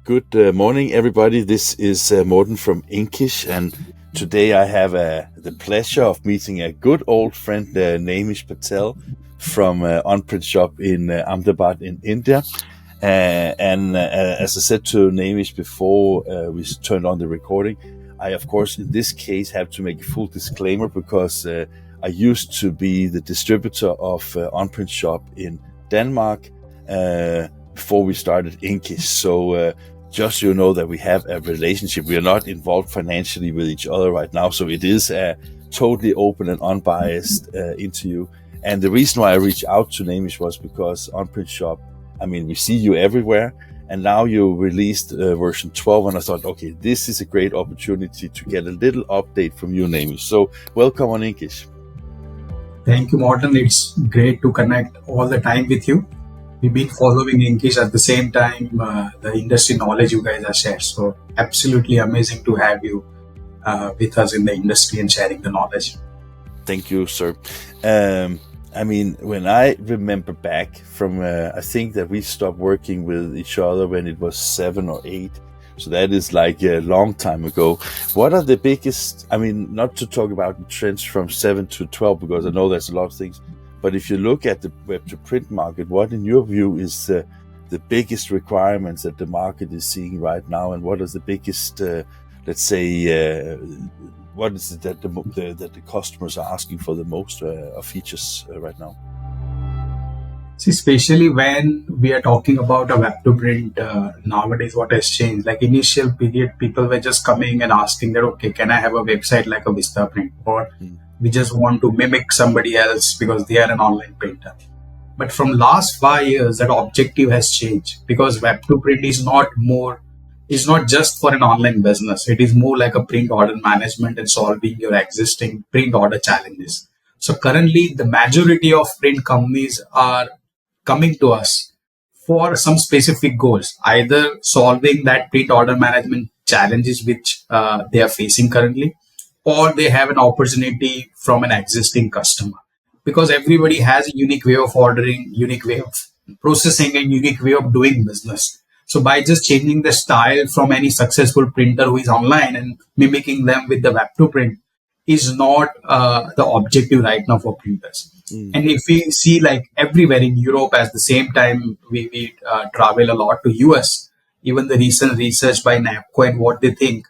Good morning, everybody. This is Morten from Inkish, and today I have the pleasure of meeting a good old friend, Naimish Patel from OnPrintShop in Ahmedabad in India. As I said to Naimish before we turned on the recording, I, of course, in this case have to make a full disclaimer because I used to be the distributor of OnPrintShop in Denmark before we started Inkish. So just so you know that we have a relationship. We are not involved financially with each other right now. So it is a totally open and unbiased interview. And the reason why I reached out to Naimish was because OnPrintShop, I mean, we see you everywhere. And now you released version 12. And I thought, okay, this is a great opportunity to get a little update from you, Naimish. So welcome on Inkish. Thank you, Morten. It's great to connect all the time with you. We've been following Inkish at the same time, the industry knowledge you guys are shared. So absolutely amazing to have you with us in the industry and sharing the knowledge. Thank you, sir. I mean, when I remember back from, I think that we stopped working with each other when it was 7 or 8. So that is like a long time ago. What are the biggest, I mean, not to talk about the trends from 7 to 12, because I know there's a lot of things. But if you look at the web-to-print market, what in your view is the biggest requirements that the market is seeing right now, and what is the biggest, let's say, what is it that the customers are asking for the most of features right now? See, especially when we are talking about a web-to-print, nowadays what has changed. Like initial period, people were just coming and asking that, okay, can I have a website like a Vistaprint? Or we just want to mimic somebody else because they are an online printer. But from last 5 years, that objective has changed because web-to-print is not just for an online business. It is more like a print order management and solving your existing print order challenges. So currently, the majority of print companies are coming to us for some specific goals, either solving that print order management challenges which they are facing currently, or they have an opportunity from an existing customer, because everybody has a unique way of ordering, unique way of processing, and unique way of doing business. So by just changing the style from any successful printer who is online and mimicking them with the web-to-print is not the objective right now for printers. And if we see like everywhere in Europe, at the same time we travel a lot to US, even the recent research by NAPCO and what they think,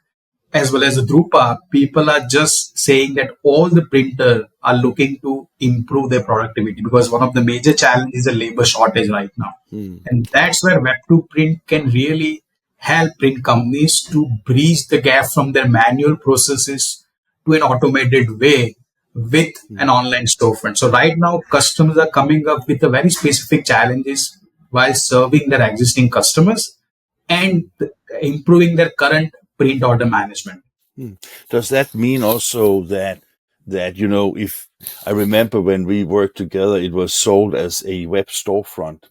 as well as the Drupa, people are just saying that all the printers are looking to improve their productivity because one of the major challenges is the labor shortage right now. And that's where web-to-print can really help print companies to bridge the gap from their manual processes to an automated way with an online storefront. So right now, customers are coming up with a very specific challenges while serving their existing customers and improving their current print order management. Does that mean also that if I remember when we worked together, it was sold as a web storefront,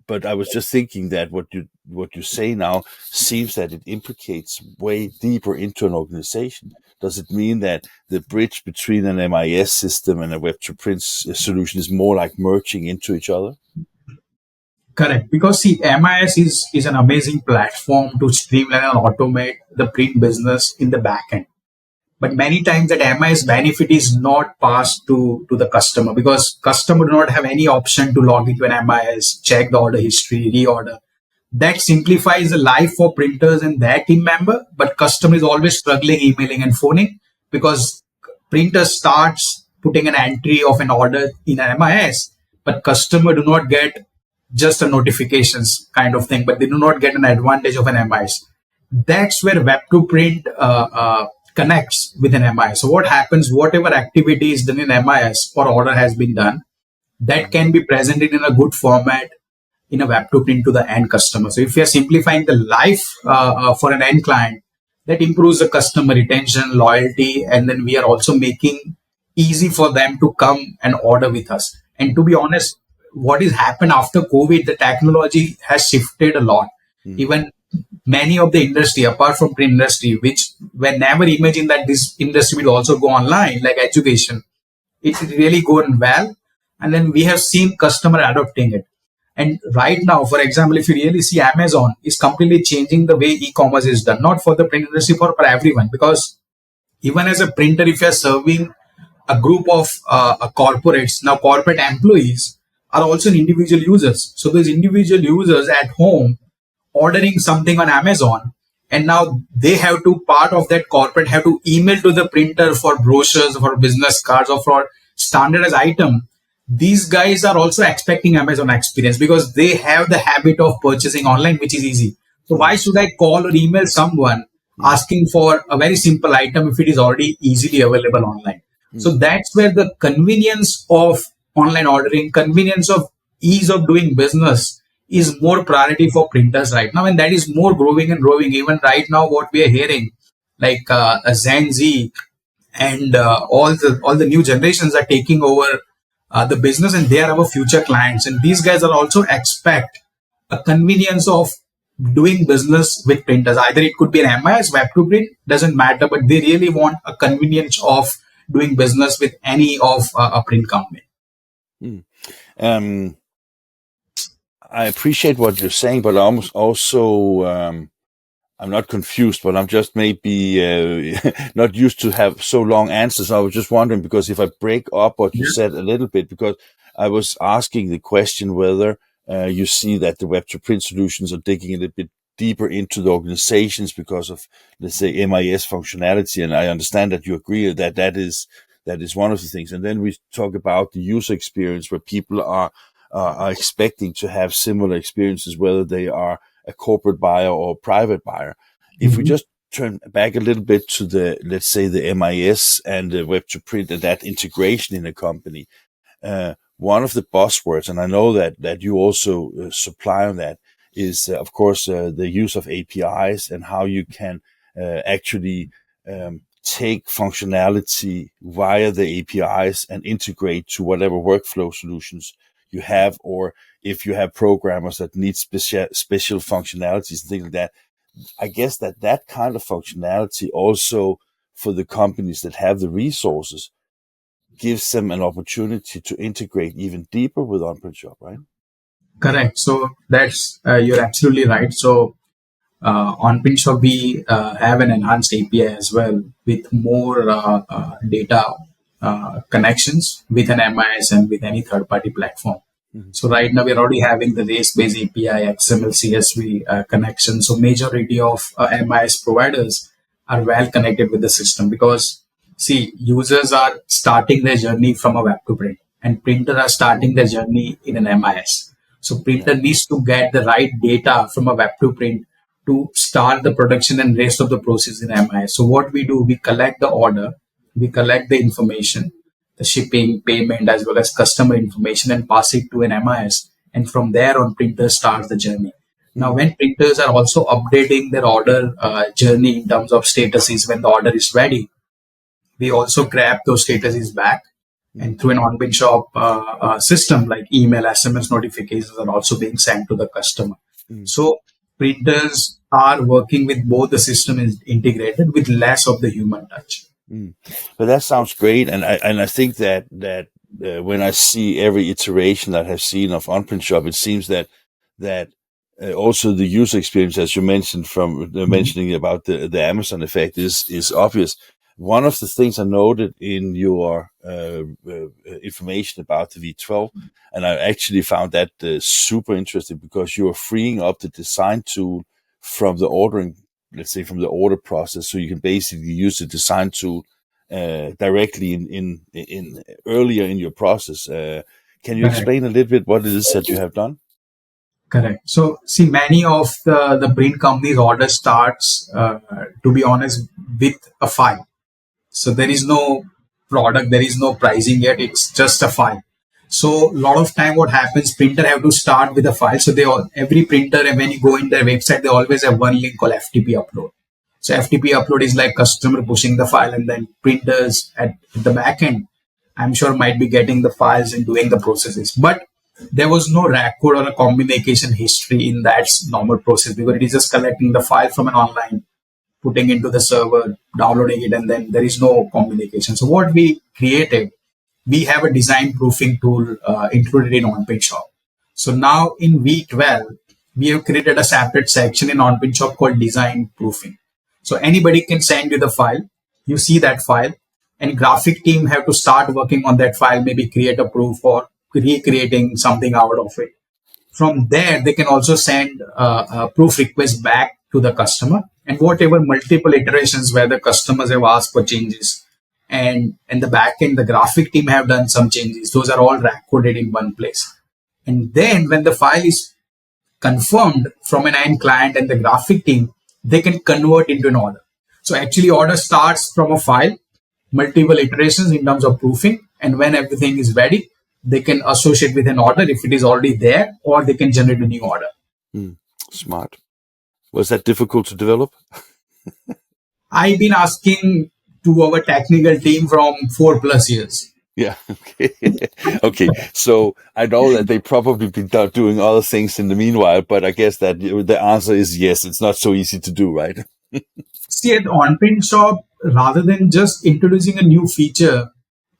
but I was just thinking that what you say now seems that it implicates way deeper into an organization. Does it mean that the bridge between an MIS system and a web-to-print solution is more like merging into each other? Correct. Because see, MIS is an amazing platform to streamline and automate the print business in the back end. But many times that MIS benefit is not passed to the customer because customer do not have any option to log into an MIS, check the order history, reorder. That simplifies the life for printers and their team member, but customer is always struggling emailing and phoning because printer starts putting an entry of an order in an MIS, but customer do not get just a notifications kind of thing, but they do not get an advantage of an MIS. That's where web-to-print connects with an MIS. So what happens, whatever activity is done in MIS or order has been done, that can be presented in a good format in a web-to-print to the end customer. So if we are simplifying the life for an end client, that improves the customer retention, loyalty, and then we are also making easy for them to come and order with us. And to be honest, what has happened after COVID, the technology has shifted a lot. Even many of the industry, apart from print industry, which were never imagined that this industry will also go online, like education, it's really going well. And then we have seen customer adopting it. And right now, for example, if you really see, Amazon is completely changing the way e-commerce is done, not for the print industry, for everyone. Because even as a printer, if you're serving a group of corporates, now corporate employees are also individual users. So those individual users at home ordering something on Amazon, and now they have to, part of that corporate have to email to the printer for brochures, for business cards, or for standardized item. These guys are also expecting Amazon experience because they have the habit of purchasing online, which is easy. So why should I call or email someone asking for a very simple item if it is already easily available online? So that's where the convenience of online ordering, convenience of ease of doing business is more priority for printers right now, and that is more growing and growing. Even right now, what we are hearing, like a Gen Z and all the new generations are taking over the business, and they are our future clients. And these guys are also expect a convenience of doing business with printers. Either it could be an MIS, web to print, doesn't matter, but they really want a convenience of doing business with any of a print company. Mm. I appreciate what you're saying, but I'm not confused, but I'm just maybe not used to have so long answers. I was just wondering, because if I break up what you said a little bit, because I was asking the question whether you see that the web to print solutions are digging a little bit deeper into the organizations because of, let's say, MIS functionality. And I understand that you agree that that is one of the things. And then we talk about the user experience, where people are expecting to have similar experiences, whether they are a corporate buyer or private buyer. If we just turn back a little bit to the, let's say, the MIS and the web to print and that integration in a company, one of the buzzwords, and I know that you also supply on that, is of course the use of APIs and how you can actually take functionality via the APIs and integrate to whatever workflow solutions you have, or if you have programmers that need special functionalities and things like that. I guess that kind of functionality also, for the companies that have the resources, gives them an opportunity to integrate even deeper with OnPrintShop, right? Correct. So that's you're absolutely right. So on PrintShop, we have an enhanced API as well with more data connections with an MIS and with any third-party platform. So right now we're already having the race-based API, XML, CSV connection. So majority of MIS providers are well connected with the system, because see, users are starting their journey from a web to print, and printers are starting their journey in an MIS. So printer needs to get the right data from a web to print to start the production and rest of the process in MIS. So what we do, we collect the order, we collect the information, the shipping, payment, as well as customer information, and pass it to an MIS. And from there on, printer starts the journey. Now, when printers are also updating their order journey in terms of statuses, when the order is ready, we also grab those statuses back, and through an OnPrintShop system like email, SMS notifications are also being sent to the customer. So printers are working with both the system is integrated with less of the human touch. But that sounds great, and I think that when I see every iteration that I've seen of OnPrintShop, it seems that also the user experience, as you mentioned, from mentioning about the Amazon effect, is obvious. One of the things I noted in your information about the V12, and I actually found that super interesting, because you are freeing up the design tool from the ordering, let's say from the order process, so you can basically use the design tool directly in earlier in your process. Can you explain a little bit what it is that you have done? Correct. So, see, many of the print companies' order starts, to be honest, with a file. So there is no product, there is no pricing yet. It's just a file. So a lot of time, what happens? Printer have to start with a file. So every printer, and when you go in their website, they always have one link called FTP upload. So FTP upload is like customer pushing the file, and then printers at the back end, I'm sure, might be getting the files and doing the processes. But there was no record or a communication history in that normal process, because it is just collecting the file from an online, putting into the server, downloading it, and then there is no communication. So what we created, we have a design proofing tool included in OnPrintShop. So now in V12, we have created a separate section in OnPrintShop called design proofing. So anybody can send you the file. You see that file, and graphic team have to start working on that file, maybe create a proof or recreating something out of it. From there, they can also send a proof request back to the customer, and whatever multiple iterations where the customers have asked for changes, and the back end, the graphic team have done some changes. Those are all recorded in one place. And then when the file is confirmed from an end client and the graphic team, they can convert into an order. So actually order starts from a file, multiple iterations in terms of proofing. And when everything is ready, they can associate with an order if it is already there, or they can generate a new order. Smart. Was that difficult to develop? I've been asking to our technical team from 4+ years. Yeah. Okay. Okay. So I know that they probably been doing other things in the meanwhile, but I guess that the answer is yes. It's not so easy to do, right? See, at OnPrintShop, rather than just introducing a new feature,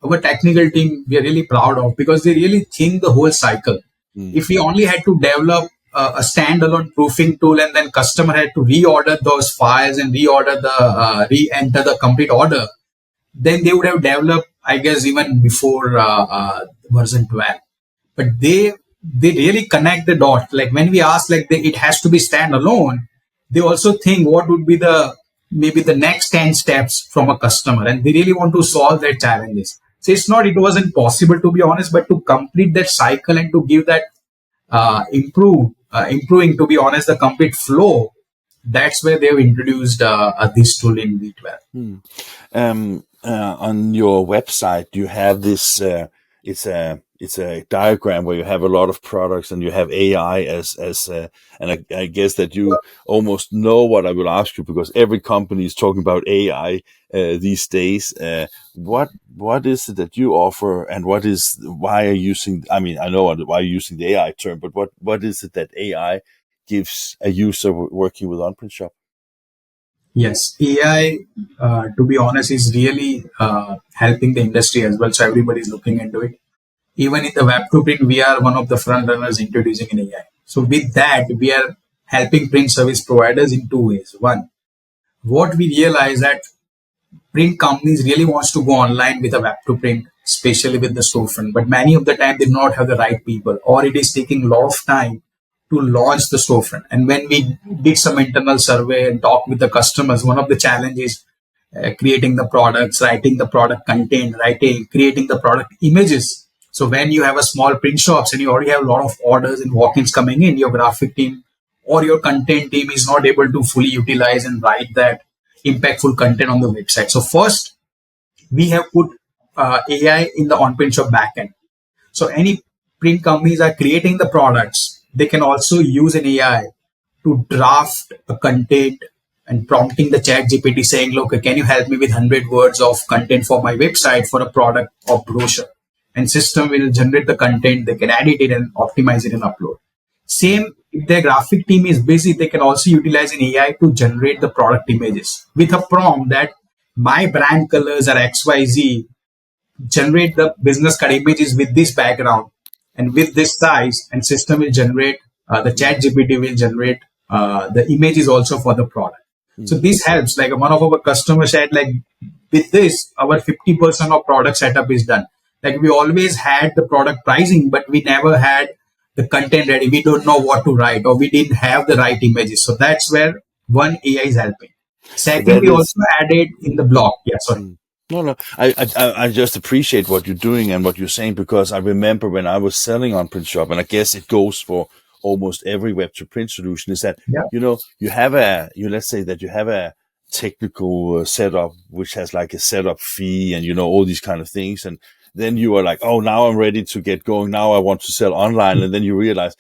our technical team we are really proud of, because they really think the whole cycle. If we only had to develop a standalone proofing tool and then customer had to reorder those files and reorder the re-enter the complete order, then they would have developed, I guess, even before version 12. But they really connect the dots. Like when we ask, like it has to be standalone, they also think what would be the maybe the next 10 steps from a customer, and they really want to solve their challenges. So it wasn't possible, to be honest, but to complete that cycle and to give that improving, to be honest, the complete flow, that's where they've introduced this tool in V12. On your website, you have this. It's a diagram where you have a lot of products and you have AI and I guess that you almost know what I will ask you, because every company is talking about AI these days. What is it that you offer, and why are you using? I mean, I know why you're using the AI term, but what is it that AI gives a user working with OnPrintShop? Yes, AI, to be honest, is really helping the industry as well. So everybody's looking into it. Even in the web to print, we are one of the front runners introducing an AI. So with that, we are helping print service providers in two ways. One, what we realize that print companies really wants to go online with a web to print, especially with the storefront. But many of the time they do not have the right people, or it is taking a lot of time to launch the storefront. And when we did some internal survey and talk with the customers, one of the challenges creating the products, writing the product content, creating the product images. So when you have a small print shops and you already have a lot of orders and walk-ins coming in, your graphic team or your content team is not able to fully utilize and write that impactful content on the website. So first, we have put AI in the OnPrintShop backend. So any print companies are creating the products, they can also use an AI to draft a content and prompting the chat GPT saying, look, can you help me with 100 words of content for my website for a product or brochure? And system will generate the content, they can edit it and optimize it and upload. Same, if their graphic team is busy, they can also utilize an AI to generate the product images with a prompt that my brand colors are XYZ, generate the business card images with this background and with this size, and system will generate, the chat GPT will generate the images also for the product. So this helps. Like one of our customers said, like with this, our 50% of product setup is done. Like we always had the product pricing, but we never had the content ready. We don't know what to write, or we didn't have the right images. So that's where one AI is helping. Second, That we is. also added in the blog. Yeah, sorry. No. I just appreciate what you're doing and what you're saying, because I remember when I was selling on PrintShop, and I guess it goes for almost every web to print solution, is that, Yeah. let's say that you have a technical setup, which has like a setup fee and, all these kind of things. And then you are like, oh, now I'm ready to get going. Now I want to sell online. And then you realize,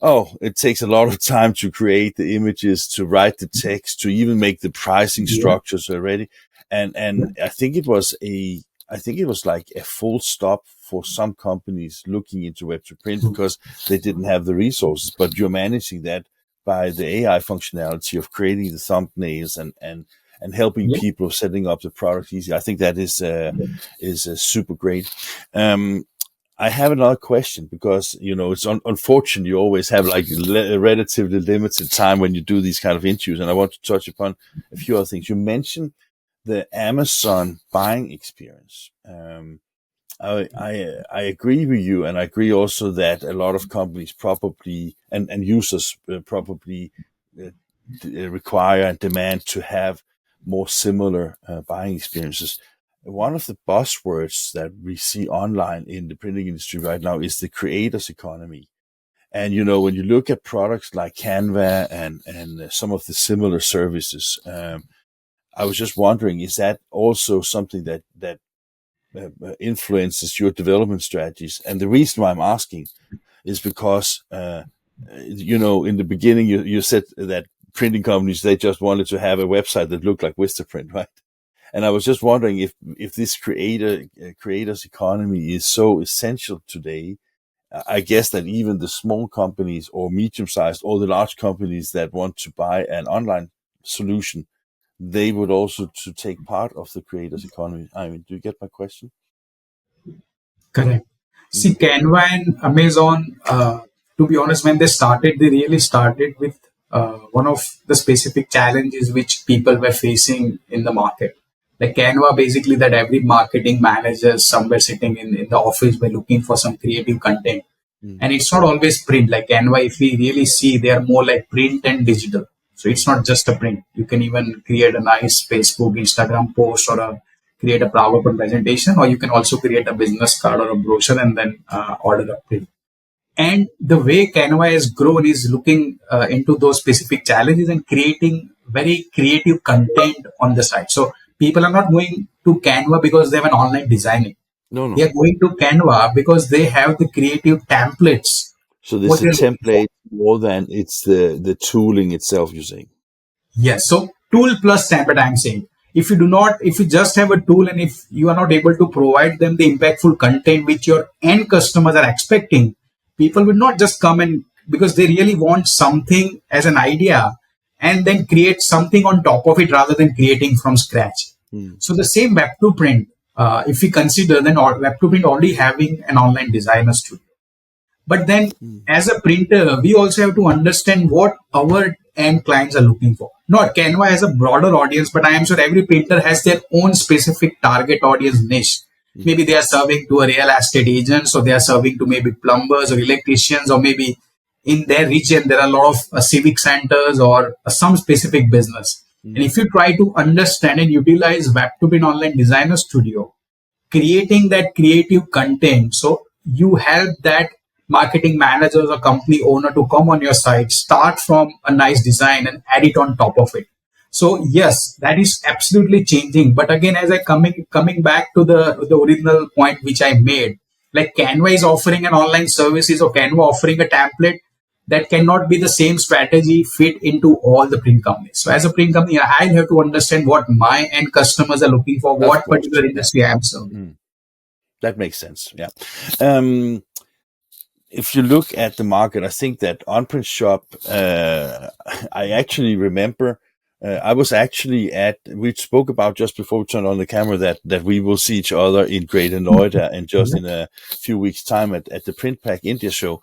oh, it takes a lot of time to create the images, to write the text, to even make the pricing structures already. And I think it was like a full stop for some companies looking into web to print because they didn't have the resources. But you're managing that by the AI functionality of creating the thumbnails and helping people setting up the product easy. I think that is super great. I have another question because it's unfortunate you always have like relatively limited time when you do these kind of interviews, and I want to touch upon a few other things. You mentioned the Amazon buying experience. I agree with you, and I agree also that a lot of companies probably and users probably uh, require and demand to have more similar buying experiences. One of the buzzwords that we see online in the printing industry right now is the creators economy. And when you look at products like Canva and some of the similar services, I was just wondering, is that also something that influences your development strategies? And the reason why I'm asking is because, in the beginning, you said that printing companies, they just wanted to have a website that looked like Vistaprint, right? And I was just wondering if this creators economy is so essential today. I guess that even the small companies or medium-sized or the large companies that want to buy an online solution, they would also to take part of the creators economy. I mean, do you get my question? Correct. See, Mm, Canva and Amazon, to be honest, when they started, they really started with one of the specific challenges which people were facing in the market. Like Canva, basically, that every marketing manager somewhere sitting in the office were looking for some creative content. mm, And it's not always print. Like Canva, if we really see, they are more like print and digital. So it's mm, not just a print. You can even create a nice Facebook, Instagram post, or create a PowerPoint presentation, or you can also create a business card or a brochure and then order a print. And the way Canva has grown is looking into those specific challenges and creating very creative content on the site. So people are not going to Canva because they have an online designing. no, They no. are going to Canva because they have the creative templates, So what there's a they're looking for. template more than it's the tooling itself, you're saying? Yes. So tool plus template, I'm saying. If you just have a tool and if you are not able to provide them the impactful content which your end customers are expecting, people will not just come and because they really want something as an idea and then create something on top of it rather than creating from scratch. Mm, So the same web to print, if we consider then web to print already having an online designer studio. But then, mm, as a printer, we also have to understand what our end clients are looking for. Not Canva has a broader audience, but I am sure every printer has their own specific target audience niche. mm, Maybe they are serving to a real estate agents, or they are serving to maybe plumbers or electricians, or maybe in their region there are a lot of civic centers or some specific business. And mm. if you try to understand and utilize Web2Print Online Designer Studio, creating that creative content. So you help that marketing managers or company owner to come on your site, start from a nice design and add it on top of it. So yes, that is absolutely changing. But again, as I coming back to the original point which I made, like Canva is offering an online services or Canva offering a template that cannot be the same strategy fit into all the print companies. So as a print company, I have to understand what my end customers are looking for, Of what course. particular Yeah. industry I am serving. Mm. That makes sense. Yeah. Um, if you look at the market, I think that OnPrintShop, I actually remember, I was actually we spoke about just before we turned on the camera that we will see each other in Greater Noida and just in a few weeks' time at the Print Pack India show.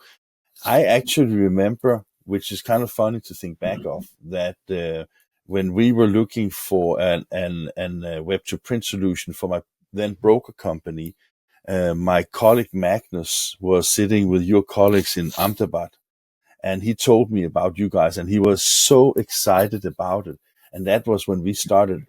I actually remember, which is kind of funny to think back of, that when we were looking for an web to print solution for my then broker company, my colleague Magnus was sitting with your colleagues in Ahmedabad, and he told me about you guys, and he was so excited about it. And that was when we started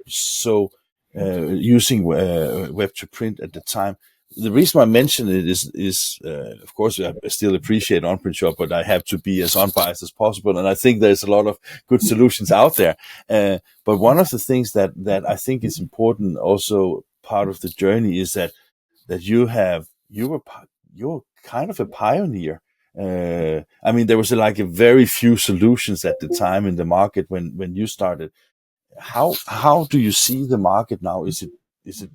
using web to print at the time. The reason I mention it is of course I still appreciate OnPrintShop, but I have to be as unbiased as possible, and I think there's a lot of good solutions out there. But one of the things that I think is important, also part of the journey, is that you're kind of a pioneer. I mean, there was like a very few solutions at the time in the market when you started. How do you see the market now? Is it?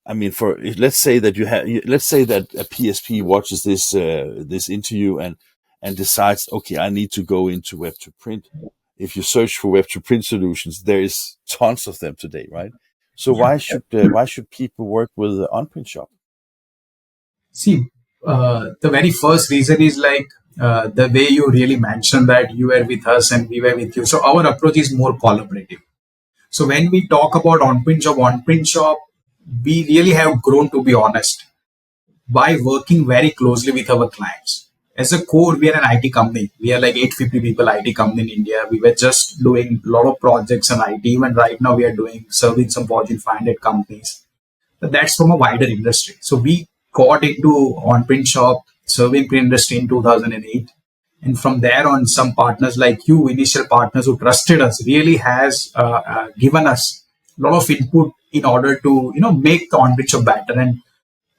I mean, for let's say that let's say that a PSP watches this interview and decides, okay, I need to go into web to print. If you search for web to print solutions, there is tons of them today, right? So Yeah. why should people work with OnPrintShop? See, The very first reason is like the way you really mentioned that you were with us and we were with you. So our approach is more collaborative. So when we talk about on-print shop, we really have grown, to be honest, by working very closely with our clients. As a core, we are an IT company. We are like 850 people IT company in India. We were just doing a lot of projects in IT. Even right now, we are doing serving some Fortune 500 companies. But that's from a wider industry. So we got into on-print shop, serving print industry in 2008. And from there on, some partners like you, initial partners who trusted us, really has given us a lot of input in order to make the on-print shop better. And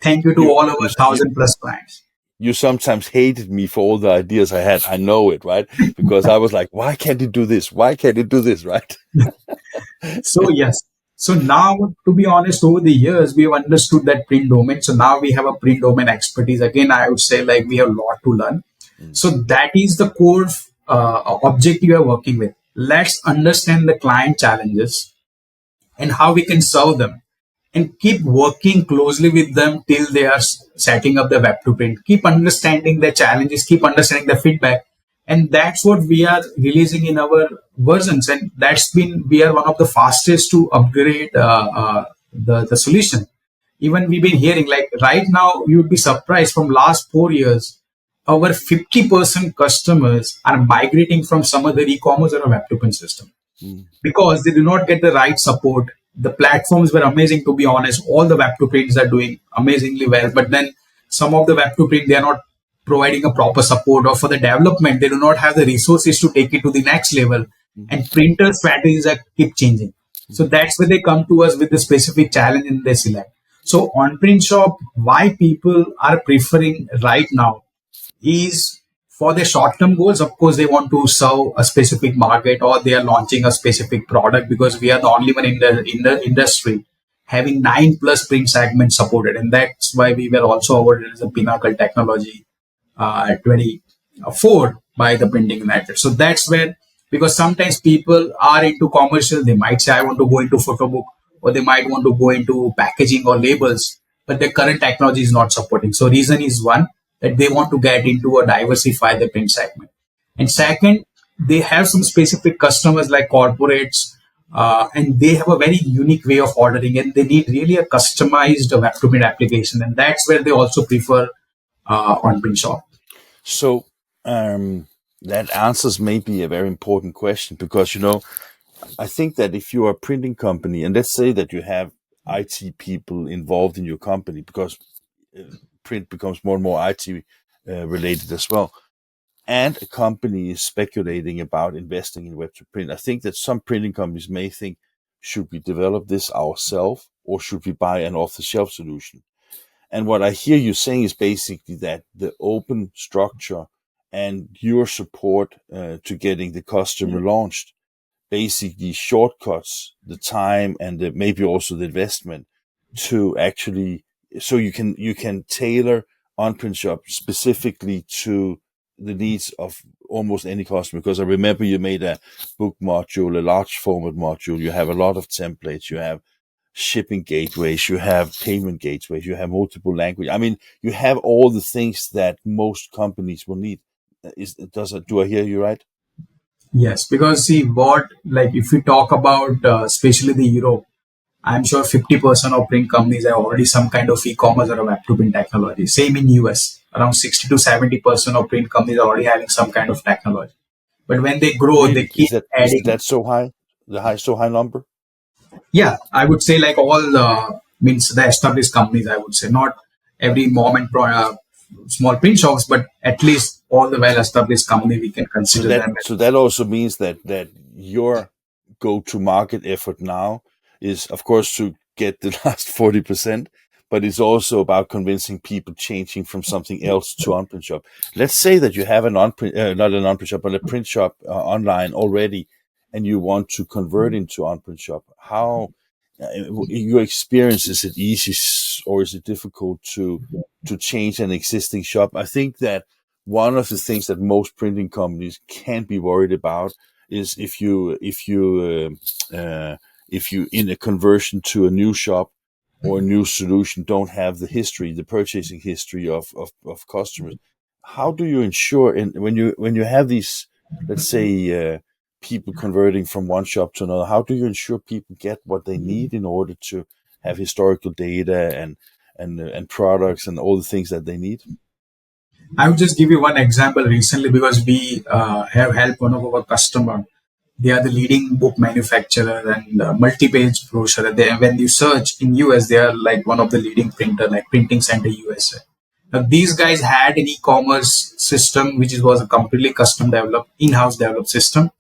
thank you to You all our you you 1,000+ clients. you sometimes hated me for all the ideas I had. I know it, right? Because I was like, why can't he do this? Why can't he do this, right? So yes. So now, to be honest, over the years, we have understood that print domain. So now we have a print domain expertise. Again, I would say like we have a lot to learn. Mm, So that is the core objective we are working with. Let's understand the client challenges and how we can solve them, and keep working closely with them till they are setting up the web to print. Keep understanding their challenges, keep understanding the feedback. And that's what we are releasing in our versions. And that's been, we are one of the fastest to upgrade the solution. Even we've been hearing like right now, you would be surprised from last 4 years, over 50% customers are migrating from some other e-commerce or a web to print system mm, because they do not get the right support. The platforms were amazing, to be honest. All the web to prints are doing amazingly well, but then some of the web to print, they are not providing a proper support, or for the development, they do not have the resources to take it to the next level. mm, And printer strategies are keep changing. So mm. that's where they come to us with the specific challenge and they select. So on print shop, why people are preferring right now is for their short-term goals. Of course, they want to serve a specific market or they are launching a specific product, because we are the only one in the industry having 9+ print segments supported, and that's why we were also awarded as a Pinnacle Technology 24 by the Printing United. So that's where, because sometimes people are into commercial, they might say, I want to go into photo book, or they might want to go into packaging or labels, but their current technology is not supporting. So reason is one, that they want to get into or diversify the print segment. And second, they have some specific customers like corporates, and they have a very unique way of ordering, and they need really a customized web to print application. And that's where they also prefer on print shop. So um, that answers maybe a very important question because I think that if you are a printing company, and let's say that you have IT people involved in your company, because uh, print becomes more and more IT related as well, and a company is speculating about investing in web to print, I think that some printing companies may think, should we develop this ourselves or should we buy an off the shelf solution? And what I hear you saying is basically that the open structure and your support to getting the customer launched basically shortcuts the time and maybe also the investment to actually, so you can tailor OnPrintShop specifically to the needs of almost any customer. Because I remember you made a book module, a large format module. You have a lot of templates. You have shipping gateways. You have payment gateways. You have multiple language. I mean, you have all the things that most companies will need. Do I hear you right? Yes, because see what, like if we talk about especially the Europe, I'm sure 50% of print companies have already some kind of e-commerce or a web to print technology. Same in US, around 60 to 70% of print companies are already having some kind of technology. But when they grow, they Really? keep Is adding. that so high? So high number? Yeah, I would say like all the means the established companies. I would say not every mom and small print shops, but at least all the well-established company we can So consider that them. so that also means that your go-to-market effort now is, of course, to get the last 40%, but it's also about convincing people changing from something else to on-print shop. Let's say that you have an on-print, not an on-print shop, but a print shop online already, and you want to convert into on-print shop. How your experience, is it easy or is it difficult to change an existing shop? I think that one of the things that most printing companies can be worried about is if you in a conversion to a new shop, or a new solution don't have the history, the purchasing history of customers. How do you ensure when you have these, let's say, people converting from one shop to another, how do you ensure people get what they need in order to have historical data and products and all the things that they need? I would just give you one example recently because we have helped one of our customer. They are the leading book manufacturer and multi-page brochure. When you search in US, they are like one of the leading printer, like Printing Center USA. Now, these guys had an e-commerce system, which was a completely custom developed, in-house developed system.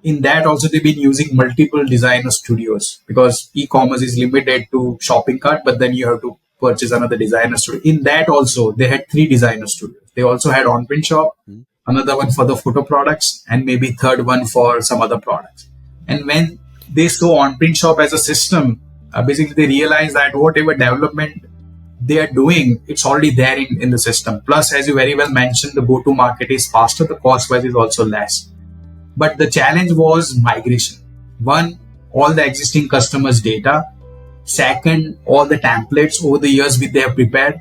In that also, they've been using multiple designer studios because e-commerce is limited to shopping cart, but then you have to purchase another designer studio. In that also, they had 3 designer studios. They also had OnPrintShop, another one for the photo products, and maybe third one for some other products. And when they saw OnPrintShop as a system, basically they realized that whatever development they are doing, it's already there in the system. Plus, as you very well mentioned, the go-to market is faster, the cost wise is also less. But the challenge was migration. One, all the existing customers' data. Second, all the templates over the years which they have prepared.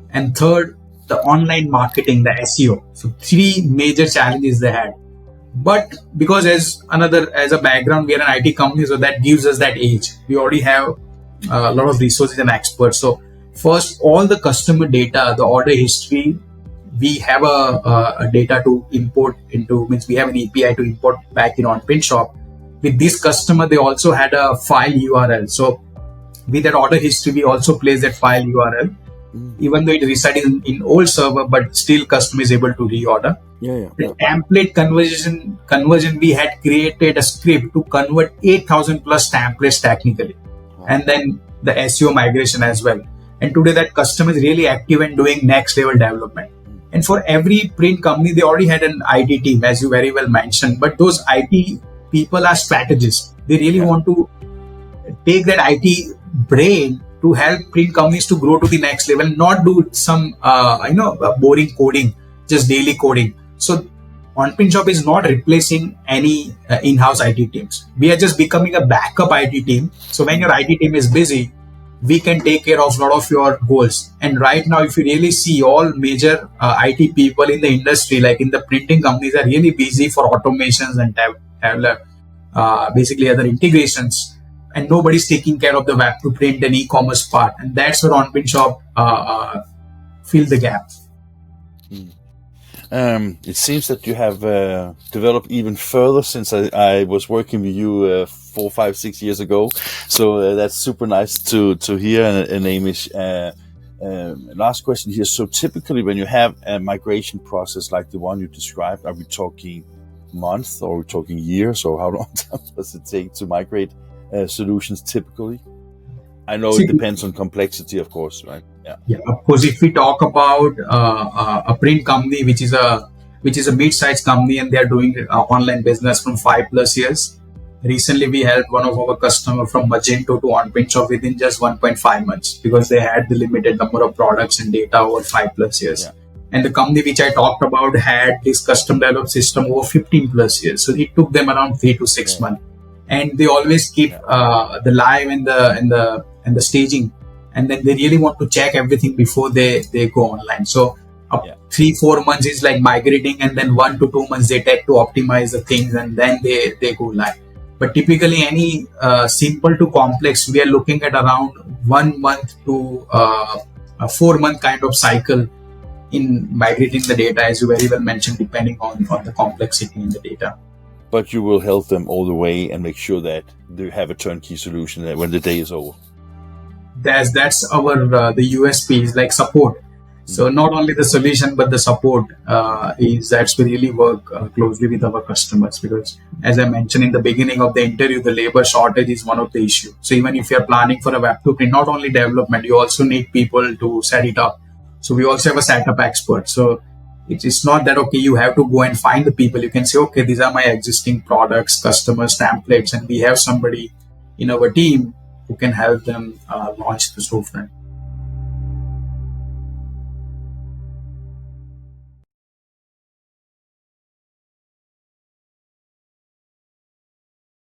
And third, the online marketing, the SEO. So 3 major challenges they had. But because as a background, we are an IT company, so that gives us that edge. We already have a lot of resources and experts. So first, all the customer data, the order history, we have a data to import into, means we have an API to import back in OnPrintShop. With this customer, they also had a file URL. So with that order history, we also place that file URL, even though it resides in old server, but still customer is able to reorder. The template conversion, we had created a script to convert 8,000 plus templates technically. And then the SEO migration as well. And today that customer is really active and doing next level development. And for every print company, they already had an IT team, as you very well mentioned. But those IT people are strategists. They really want to take that IT brain to help print companies to grow to the next level, not do some boring coding, just daily coding. So OnPrintShop is not replacing any in-house IT teams. We are just becoming a backup IT team. So when your IT team is busy, we can take care of a lot of your goals. And right now, if you really see, all major IT people in the industry, like in the printing companies, are really busy for automations and basically other integrations. And nobody's taking care of the web to print and e-commerce part. And that's where OnPrintShop fill the gap. It seems that you have developed even further since I was working with you 4, 5, 6 years ago. So that's super nice to hear, Naimish. Last question here. So typically when you have a migration process like the one you described, are we talking months or are we talking years, or how long does it take to migrate solutions typically? I know it depends on complexity, of course, right? Yeah. Of course, if we talk about a print company, which is a mid-sized company, and they are doing online business from 5+ years. Recently, we helped one of our customers from Magento to OnPrintShop within just 1.5 months because they had the limited number of products and data over 5+ years. Yeah. And the company which I talked about had this custom developed system over 15+ years. So it took them around 3 to 6 months. And they always keep the live and the staging, and then they really want to check everything before they go online. So 3-4 months is like migrating, and then 1 to 2 months they take to optimize the things, and then they go live. But typically any simple to complex, we are looking at around 1 month to a 4-month kind of cycle in migrating the data, as you very well mentioned, depending on the complexity in the data. But you will help them all the way and make sure that they have a turnkey solution when the day is over. That's our the USP is like support. So not only the solution but the support that's we really work closely with our customers, because as I mentioned in the beginning of the interview, the labor shortage is one of the issues. So even if you're planning for a web to print, not only development, you also need people to set it up. So we also have a setup expert. So it's not that, okay, you have to go and find the people. You can say, okay, these are my existing products, customers, templates, and we have somebody in our team who can help them launch the storefront.